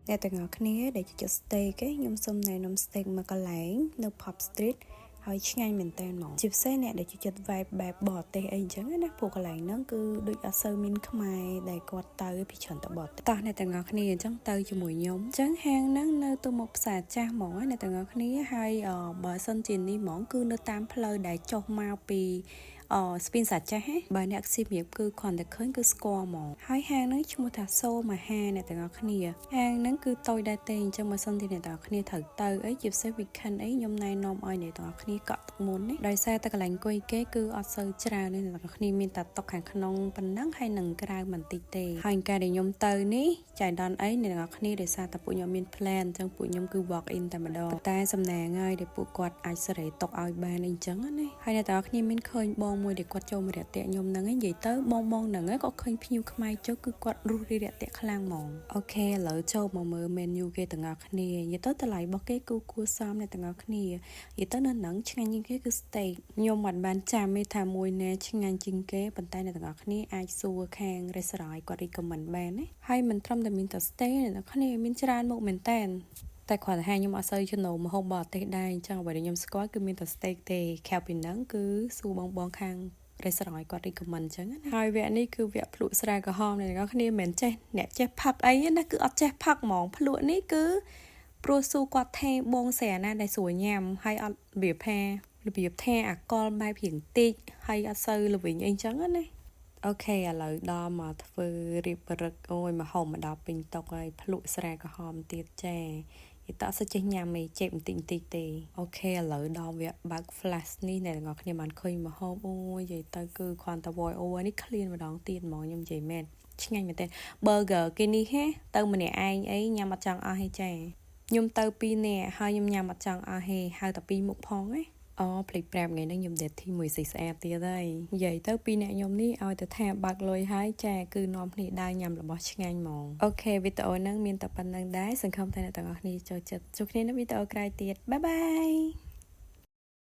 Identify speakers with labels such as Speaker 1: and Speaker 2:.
Speaker 1: Nè từng ngõ khné để cho steak cái nhôm sôm này nôm steak mà có lángនៅ Pop Street ហើយឆ្ងាញ់មែនតើហ្មងជាពិសេសអ្នកដែលចូលចិត្ត vibe បែបបរទេសអីចឹងណាពួកកន្លែងហ្នឹងគឺដូចអត់សូវមានខ្មែរដែលគាត់ទៅពីច្រើនទៅបរទេសតោះអ្នកទាំងអស់គ្នាអញ្ចឹងទៅជាមួយខ្ញុំអញ្ចឹងហាងហ្នឹងនៅទៅមុខផ្សារចាស់ហ្មងអ្នកទាំងអស់គ្នាហើយបើសិនជានេះហ្មងគឺនៅតាមផ្លូវដែលចុះមកពីស្ពានសាចាស់ហ៎បើអ្នកស៊ីមៀបគឺគ្រាន់តែឃើញគឺស្គាល់ហ្មងហើយហាងហ្នឹងឈ្មោះថាសូមហាអ្នកទាំងអស់គ្នាហាងហ្នឹងគឺតូចដែរទេអញ្ចឹងបើសិនជាអ្នកទាំងអស់គ្នាត្រូវទៅអីជាពិសេស weekend អីខ្ញុំណែនាំឲ្យអ្នកទាំងអស់គ្នាកក់ទឹកមុនណាដោយសារតែកន្លែងអង្គុយគេគឺអត់សូវច្រើនទេអ្នកទាំងអស់គ្នាមានតែតុខាងក្នុងប៉ុណ្ណឹងហើយនឹងក្រៅបន្តិចទេហើយការដែលខ្ញុំទៅនេះចៃដន្យអីអ្នកទាំងអស់គ្នាដោយសារតែពួកខ្ញុំមាន plan អញ្ចឹងពួកខ្ញុំគឺ walk in តែម្ដងតែសំណាងហើយដែលពួកគាត់អាចសេរីតុកឲ្យបានអីចឹងណាហើយអ្នកទាំងអស់គ្នាមានឃើញបងមួយដែលគាត់ចូលមករាក់ទាក់ខ្ញុំហ្នឹងឯងនិយាយទៅបងហ្នឹងក៏ឃើញភ្ញៀវខ្មែរចុះគឺគាត់រស់រីរាក់ទាក់ខ្លាំងហ្មងអូខេឥឡូវចូលមកមើល menu គេទាំងអស់គ្នានិយាយទៅតម្លៃរបស់គេគឺគួរសមអ្នកទាំងអស់គ្នានិយាយទៅនៅហ្នឹងឆ្ងាញ់ជាងគេគឺ steak ខ្ញុំមិនបានចាំទេថាមួយណាឆ្ងាញ់ជាងគេប៉ុន្តែអ្នកទាំងអស់គ្នាអាចសួរខាង restaurant គាត់ recommend បានណាហើយមិនត្រឹមតែមានតែ steak អ្នកទាំងអស់គ្នាមានច្រើនមុខមែនតើតែគាត់ថាខ្ញុំអត់សូវចំណូលម្ហូបបរទេសដែរអញ្ចឹងអ្វីដែលខ្ញុំស្គាល់គឺមានតែ steak ទេខែពីហ្នឹងគឺសួរបងខាង restaurant គាត់ recommend អញ្ចឹងណាហើយវគ្គនេះគឺវគ្គភ្លក់ស្រាក្រហមអ្នកនរគ្នាមិនចេះអ្នកចេះផឹកអីណាគឺអត់ចេះផឹកហ្មងភ្លក់នេះគឺព្រោះសួរគាត់ថេបងស្រាណាដែលស្រួលញ៉ាំហើយអត់របៀបថាអាកលបែបរៀងតិចហើយអត់សូវល្វីងអីចឹងណាអូខេឥឡូវដល់មកធ្វើរៀបរឹកអូយមកហុំមកដល់ពេញតុកហើយភ្លក់ស្រាក្រហមទៀតចាយតើសិចេះញ៉ាំមេចេបបន្តិចទេអូខេឥឡូវដល់វគ្គបើក flash នេះអ្នកទាំងអស់គ្នាបានឃើញមកហូបអូយនិយាយទៅគឺគ្រាន់តែ voice over នេះ clean ម្ដងទៀតហ្មងខ្ញុំនិយាយមែនឆ្ងាញ់មែនទេ burger គេនេះហេទៅម្នាក់ឯងអីញ៉ាំអត់ចង់អស់ហេចាខ្ញុំទៅ2នាក់ហើយខ្ញុំញ៉ាំអត់ចង់អស់ហេហៅតែ2មុខផងហ៎អូភ្លេចប្រាប់ថ្ងៃនេះខ្ញុំ date មួយស្អាតទៀតហើយនិយាយទៅពីអ្នកខ្ញុំនេះឲ្យទៅថាបើកលុយហើយចាគឺនាំគ្នាដើរញ៉ាំរបស់ឆ្ងាញ់ហ្មងអូខេវីដេអូហ្នឹងមានតែប៉ុណ្្នឹងដែរសង្ឃឹមថាអ្នកទាំងអស់គ្នាចូលចិត្តជួបគ្នានៅវីដេអូក្រោយទៀតបាយបាយ